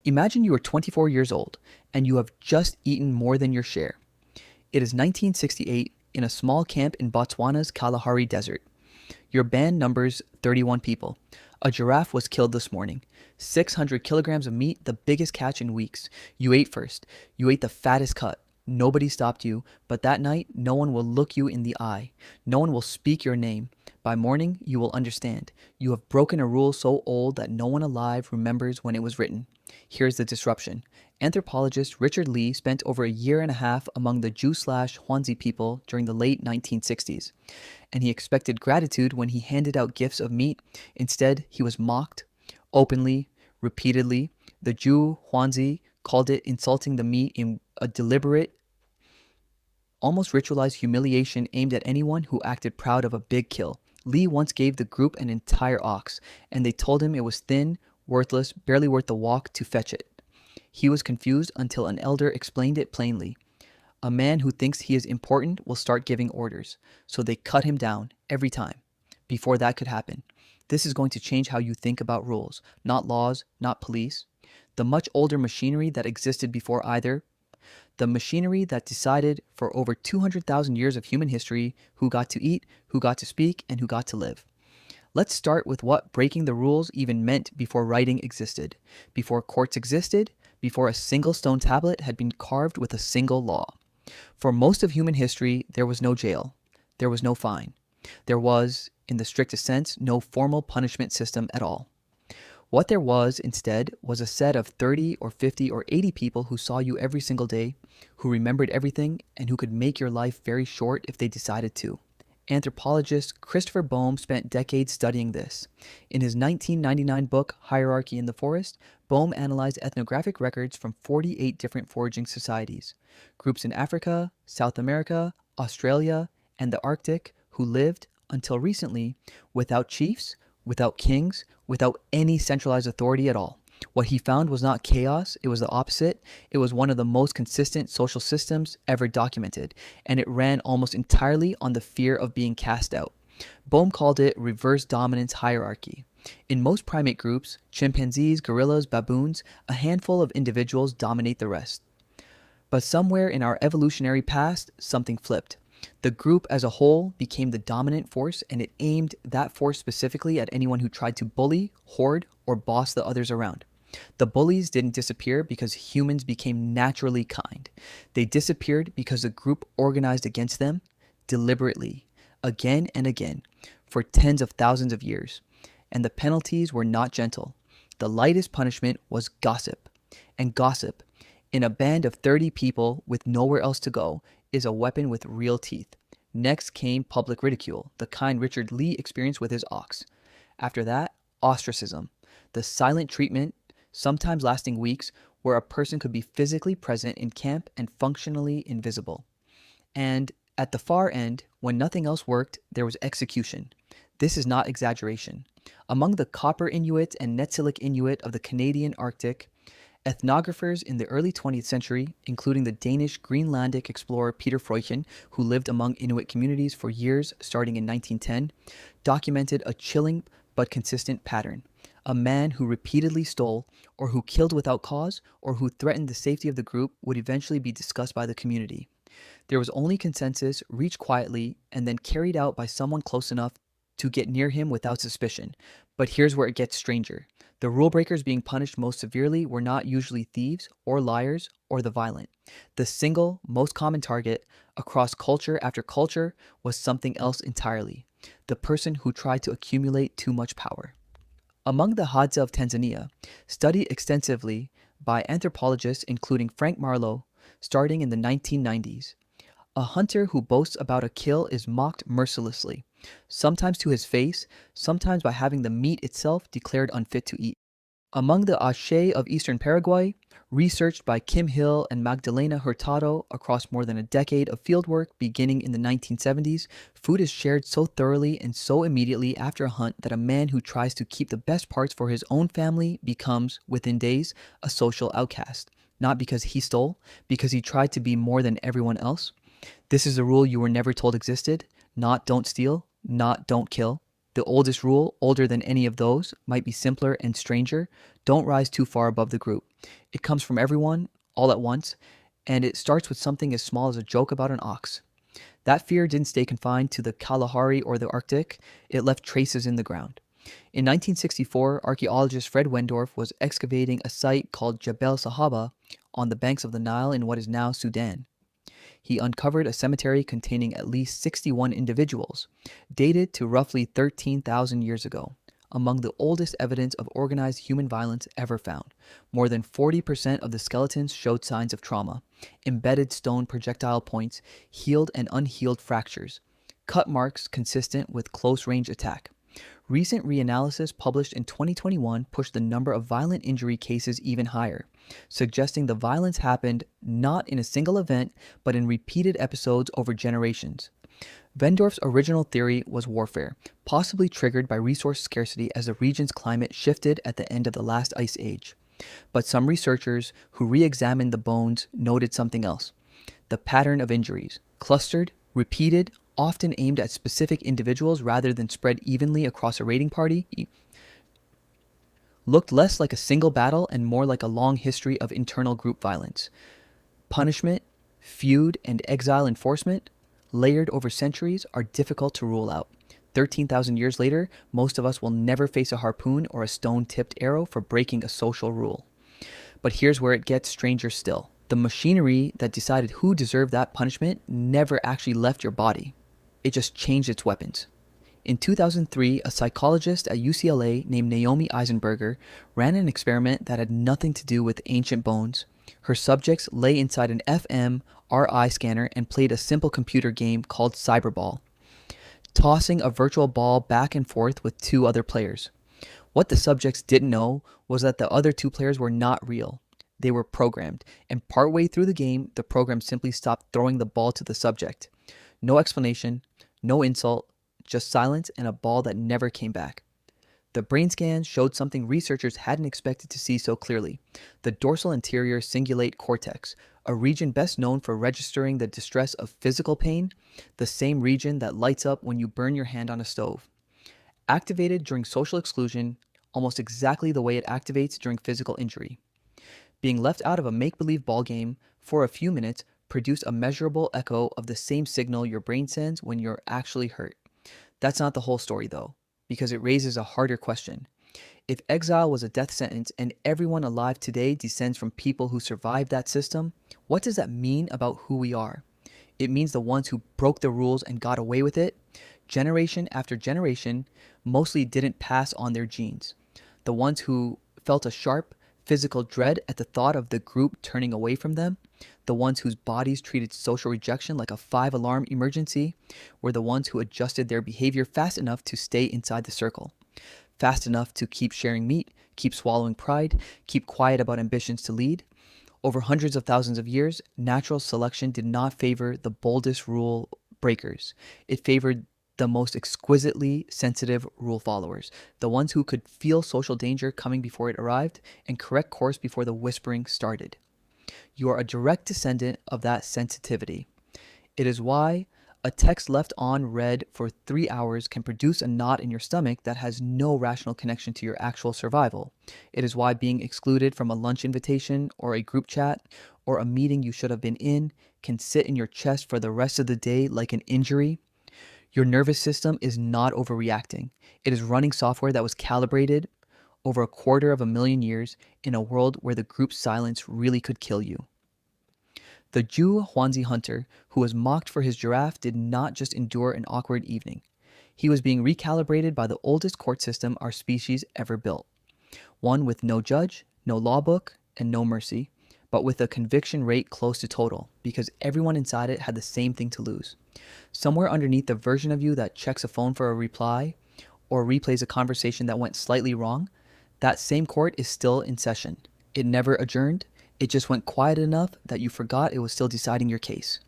Imagine you are 24 years old and you have just eaten more than your share. It is 1968 in a small camp in Botswana's Kalahari Desert. Your band numbers 31 people. A giraffe was killed this morning. 600 kilograms of meat, the biggest catch in weeks. You ate first. You ate the fattest cut. Nobody stopped you, but that night, no one will look you in the eye. No one will speak your name. By morning, you will understand. You have broken a rule so old that no one alive remembers when it was written. Here's the disruption. Anthropologist Richard Lee spent over a year and a half among the Jew/Hoansi people during the late 1960s, and he expected gratitude when he handed out gifts of meat. Instead, he was mocked openly, repeatedly. The Jew Hoansi called it insulting the meat in a deliberate, almost ritualized humiliation aimed at anyone who acted proud of a big kill. Lee once gave the group an entire ox, and they told him it was thin, worthless, barely worth the walk to fetch it. He was confused until an elder explained it plainly. A man who thinks he is important will start giving orders, so they cut him down every time. Before that could happen, this is going to change how you think about rules, not laws, not police. The much older machinery that existed before either. The machinery that decided for over 200,000 years of human history who got to eat, who got to speak, and who got to live. Let's start with what breaking the rules even meant before writing existed, before courts existed, before a single stone tablet had been carved with a single law. For most of human history, there was no jail. There was no fine. There was, in the strictest sense, no formal punishment system at all. What there was, instead, was a set of 30 or 50 or 80 people who saw you every single day, who remembered everything, and who could make your life very short if they decided to. Anthropologist Christopher Boehm spent decades studying this. In his 1999 book, Hierarchy in the Forest, Boehm analyzed ethnographic records from 48 different foraging societies, groups in Africa, South America, Australia, and the Arctic who lived, until recently, without chiefs, without kings, without any centralized authority at all. What he found was not chaos, it was the opposite. It was one of the most consistent social systems ever documented, and it ran almost entirely on the fear of being cast out. Boehm called it reverse dominance hierarchy. In most primate groups, chimpanzees, gorillas, baboons, a handful of individuals dominate the rest. But somewhere in our evolutionary past, something flipped. The group as a whole became the dominant force, and it aimed that force specifically at anyone who tried to bully, hoard, or boss the others around. The bullies didn't disappear because humans became naturally kind. They disappeared because the group organized against them deliberately, again and again, for tens of thousands of years. And the penalties were not gentle. The lightest punishment was gossip. And gossip, in a band of 30 people with nowhere else to go, is a weapon with real teeth. Next came public ridicule, the kind Richard Lee experienced with his ox. After that, ostracism, the silent treatment, sometimes lasting weeks, where a person could be physically present in camp and functionally invisible. And at the far end, when nothing else worked, there was execution. This is not exaggeration. Among the Copper Inuit and Netsilik Inuit of the Canadian Arctic, ethnographers in the early 20th century, including the Danish Greenlandic explorer Peter Freuchen, who lived among Inuit communities for years starting in 1910, documented a chilling but consistent pattern. A man who repeatedly stole, or who killed without cause, or who threatened the safety of the group would eventually be discussed by the community. There was only consensus, reached quietly, and then carried out by someone close enough to get near him without suspicion. But here's where it gets stranger. The rule breakers being punished most severely were not usually thieves or liars or the violent. The single, most common target across culture after culture was something else entirely. The person who tried to accumulate too much power. Among the Hadza of Tanzania, studied extensively by anthropologists including Frank Marlowe, starting in the 1990s, a hunter who boasts about a kill is mocked mercilessly, sometimes to his face, sometimes by having the meat itself declared unfit to eat. Among the Ashe of eastern Paraguay, researched by Kim Hill and Magdalena Hurtado across more than a decade of fieldwork beginning in the 1970s, food is shared so thoroughly and so immediately after a hunt that a man who tries to keep the best parts for his own family becomes, within days, a social outcast. Not because he stole, because he tried to be more than everyone else. This is a rule you were never told existed, not don't steal, not don't kill. The oldest rule, older than any of those, might be simpler and stranger. Don't rise too far above the group. It comes from everyone, all at once, and it starts with something as small as a joke about an ox. That fear didn't stay confined to the Kalahari or the Arctic, it left traces in the ground. In 1964, archaeologist Fred Wendorf was excavating a site called Jebel Sahaba on the banks of the Nile in what is now Sudan. He uncovered a cemetery containing at least 61 individuals, dated to roughly 13,000 years ago, among the oldest evidence of organized human violence ever found. More than 40% of the skeletons showed signs of trauma, embedded stone projectile points, healed and unhealed fractures, cut marks consistent with close-range attack. Recent reanalysis published in 2021 pushed the number of violent injury cases even higher, suggesting the violence happened not in a single event, but in repeated episodes over generations. Vendorf's original theory was warfare, possibly triggered by resource scarcity as the region's climate shifted at the end of the last ice age. But some researchers who re-examined the bones noted something else. The pattern of injuries, clustered, repeated, often aimed at specific individuals rather than spread evenly across a raiding party, looked less like a single battle and more like a long history of internal group violence. Punishment, feud, and exile enforcement, layered over centuries, are difficult to rule out. 13,000 years later, most of us will never face a harpoon or a stone-tipped arrow for breaking a social rule. But here's where it gets stranger still. The machinery that decided who deserved that punishment never actually left your body. It just changed its weapons. In 2003, a psychologist at UCLA named Naomi Eisenberger ran an experiment that had nothing to do with ancient bones. Her subjects lay inside an fMRI scanner and played a simple computer game called Cyberball, tossing a virtual ball back and forth with two other players. What the subjects didn't know was that the other two players were not real. They were programmed, and partway through the game, the program simply stopped throwing the ball to the subject. No explanation, no insult, just silence and a ball that never came back. The brain scans showed something researchers hadn't expected to see so clearly: the dorsal anterior cingulate cortex, a region best known for registering the distress of physical pain, the same region that lights up when you burn your hand on a stove. Activated during social exclusion, almost exactly the way it activates during physical injury. Being left out of a make-believe ball game for a few minutes produced a measurable echo of the same signal your brain sends when you're actually hurt. That's not the whole story, though, because it raises a harder question. If exile was a death sentence and everyone alive today descends from people who survived that system, what does that mean about who we are? It means the ones who broke the rules and got away with it, generation after generation, mostly didn't pass on their genes. The ones who felt a sharp, physical dread at the thought of the group turning away from them, the ones whose bodies treated social rejection like a 5-alarm emergency, were the ones who adjusted their behavior fast enough to stay inside the circle. Fast enough to keep sharing meat, keep swallowing pride, keep quiet about ambitions to lead. Over hundreds of thousands of years, natural selection did not favor the boldest rule breakers. It favored the most exquisitely sensitive rule followers, the ones who could feel social danger coming before it arrived and correct course before the whispering started. You are a direct descendant of that sensitivity. It is why a text left on read for 3 hours can produce a knot in your stomach that has no rational connection to your actual survival. It is why being excluded from a lunch invitation or a group chat or a meeting you should have been in can sit in your chest for the rest of the day like an injury. Your nervous system is not overreacting. It is running software that was calibrated over 250,000 years in a world where the group silence really could kill you. The Jew hoansi hunter, who was mocked for his giraffe, did not just endure an awkward evening. He was being recalibrated by the oldest court system our species ever built. One with no judge, no law book, and no mercy, but with a conviction rate close to total, because everyone inside it had the same thing to lose. Somewhere underneath the version of you that checks a phone for a reply or replays a conversation that went slightly wrong, that same court is still in session. It never adjourned. It just went quiet enough that you forgot it was still deciding your case.